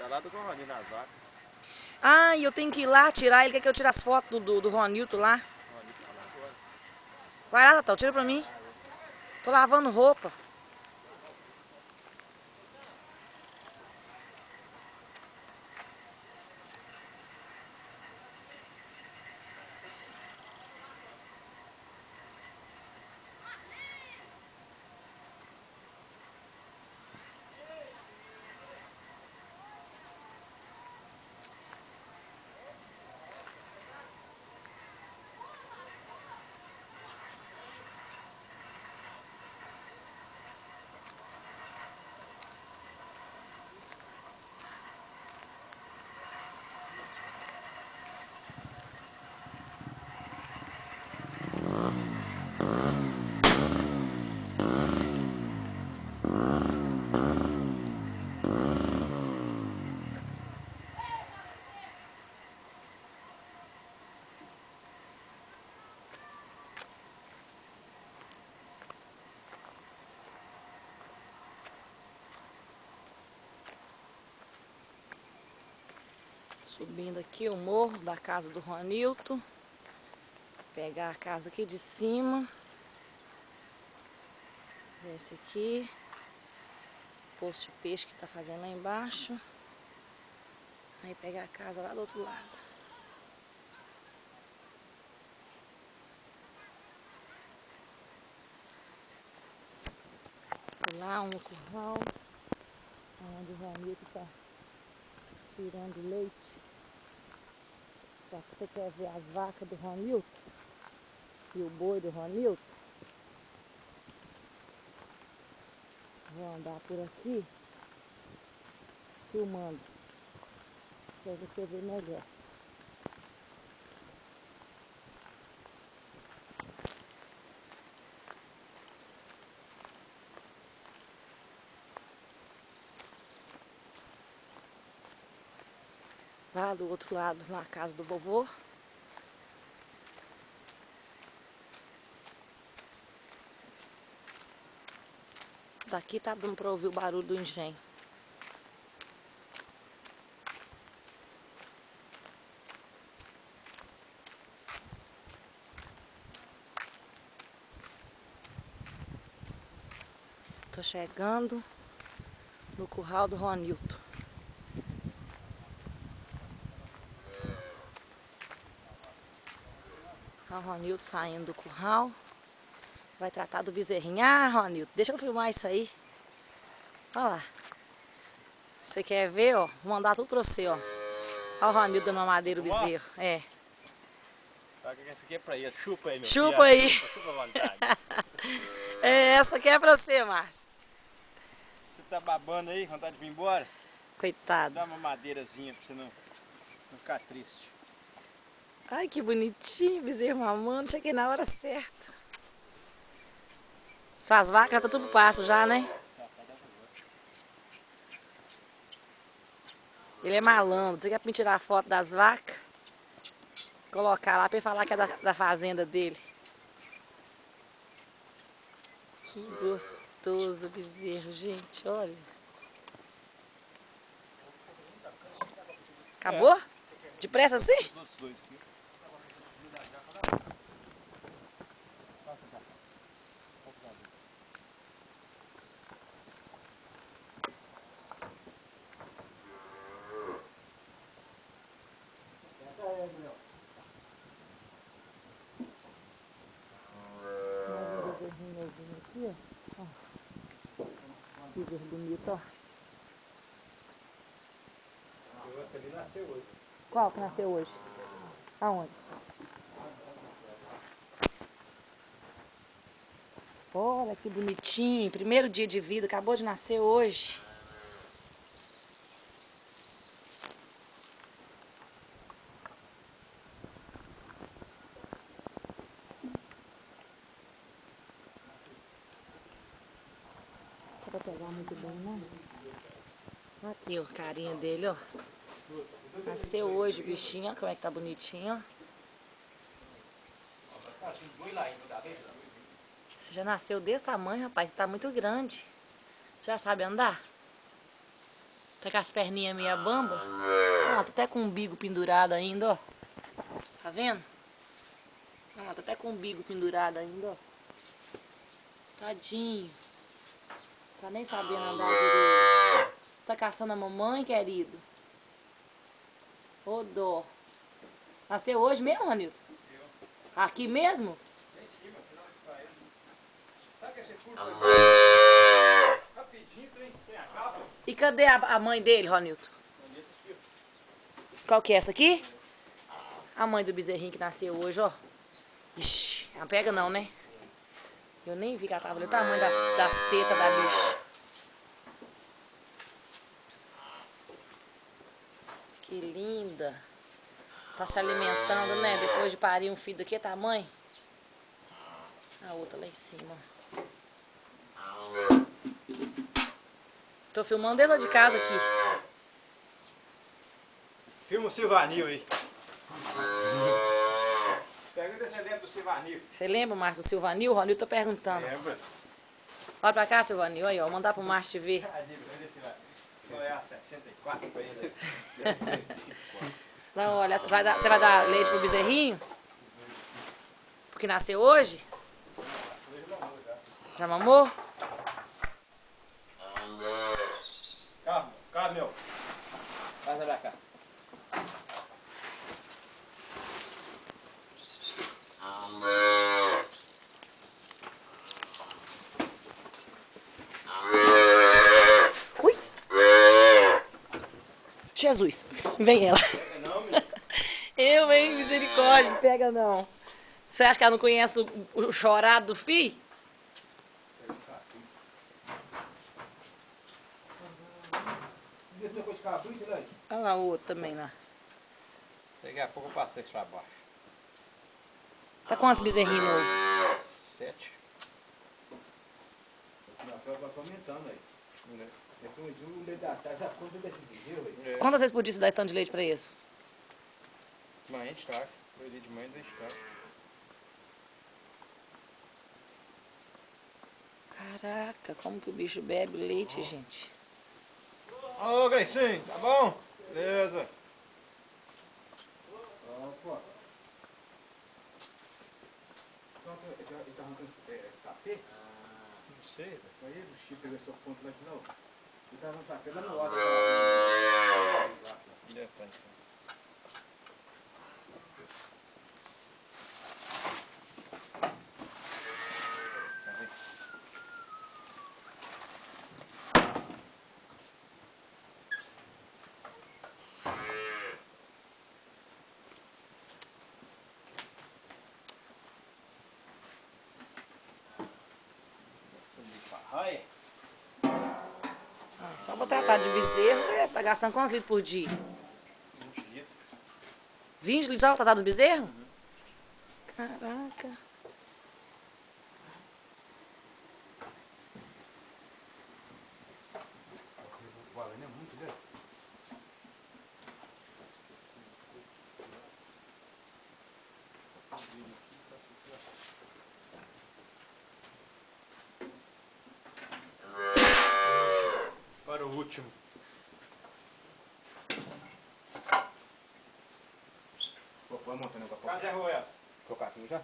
Tá lá do Ronildo nas vacas. Ah, e eu tenho que ir lá tirar. Ele quer que eu tire as fotos do Ronilton lá. Ronildo tá lá agora. Vai lá, Tatá, tira pra mim. Tô lavando roupa. Subindo aqui o morro da casa do Ronilton. Pegar a casa aqui de cima. Desce aqui. Poço de peixe que tá fazendo lá embaixo. Aí pegar a casa lá do outro lado. Lá um curral. Onde o Ronilton tá tirando leite. Só que você quer ver as vacas do Ronilton e o boi do Ronilton. Vou andar por aqui filmando para você ver melhor. Lá do outro lado, na casa do vovô. Daqui tá dando para ouvir o barulho do engenho. Tô chegando no curral do Ronilton. Olha o Ronilton saindo do curral. Vai tratar do bezerrinho. Ah, Ronilton, deixa eu filmar isso aí. Olha lá. Você quer ver, ó? Vou mandar tudo pra você, ó. Olha o Ronilton dando uma madeira o bezerro. É. Essa aqui é pra ele. Chupa aí, meu Chupa filho. aí. Chupa à vontade. É, essa aqui é pra você, Márcio. Você tá babando aí, vontade de vir embora? Coitado. Dá uma madeirazinha pra você não ficar triste. Ai, que bonitinho, bezerro mamando. Cheguei na hora certa. Suas vacas já tá tudo pasto já, né? Ele é malandro. Você quer pra mim tirar foto das vacas? Colocar lá pra ele falar que é da fazenda dele. Que gostoso o bezerro, gente. Olha. Acabou? Depressa assim? Os outros dois aqui. Aqui, ó. Que bezerro bonito, ó. Ele nasceu hoje. Qual que nasceu hoje? Aonde? Olha que bonitinho. Primeiro dia de vida, acabou de nascer hoje. Não dá pra pegar muito bem, não? Aqui, ó, carinha dele, ó. Nasceu hoje o bichinho, ó, como é que tá bonitinho, ó. Você já nasceu desse tamanho, rapaz. Você tá muito grande. Você já sabe andar? Tá com as perninhas meia bamba. Ó, tá até com o umbigo pendurado ainda, ó. Tá vendo? Ó, tá até com o umbigo pendurado ainda, ó. Tadinho. Tá nem sabendo andar direito. Tá caçando a mamãe, querido? Ô, dó. Nasceu hoje mesmo, Ronildo? Aqui mesmo? Lá em cima, final de praia. Sabe que esse furo rapidinho, tem a capa? E cadê a mãe dele, Ronildo? Qual que é essa aqui? A mãe do bezerrinho que nasceu hoje, ó. Ixi, não pega não, né? Eu nem vi que ela tava ali. O tamanho das tetas da bicha. Que linda. Tá se alimentando, né? Depois de parir um filho daquele tamanho. A outra lá em cima. Tô filmando dentro de casa aqui. Filma o Silvanil aí. Pergunta se lembra do Silvanil. Você lembra, Márcio, do Silvanil? O Ronildo tá perguntando. Lembra? Olha pra cá, Silvanil. Aí, ó. Vou mandar pro Márcio te ver. Só é a 64 pra ele. Não, olha, você vai dar leite pro bezerrinho? Porque nasceu hoje? Já mamou? Calma, meu. Passa pra cá. Ui! Jesus! Vem ela. Eu, hein? Misericórdia, não pega não. Você acha que ela não conhece o chorado do filho? Olha lá o outro também lá. Daqui a pouco eu passei isso pra baixo. Tá quantos bezerrinhos novos? 7. Nossa, vai só aumentando aí. Depois o leite da tarde, sabe quanto desse bezerro aí? Quantas vezes por dia você dá esse tanto de leite pra eles? Manhã a gente tá. Foi de manhã e de tarde. Caraca, como que o bicho bebe leite, gente? Ô, Gleicinho, tá bom? Beleza. Opa. Ele tá arrancando sapê? Não sei, velho. Aí do Chico pegou esse ponto lá de novo. Ele tá arrancando sapê lá no alto. Deve tá, então. Olha. Só pra tratar de bezerro, você tá gastando quantos litros por dia? 20 litros. 20 litros só pra tratar dos bezerros? Caraca. O valendo é muito, né? Para o último. Pô, põe montando agora. Cadê a Roel? Colocar aqui já?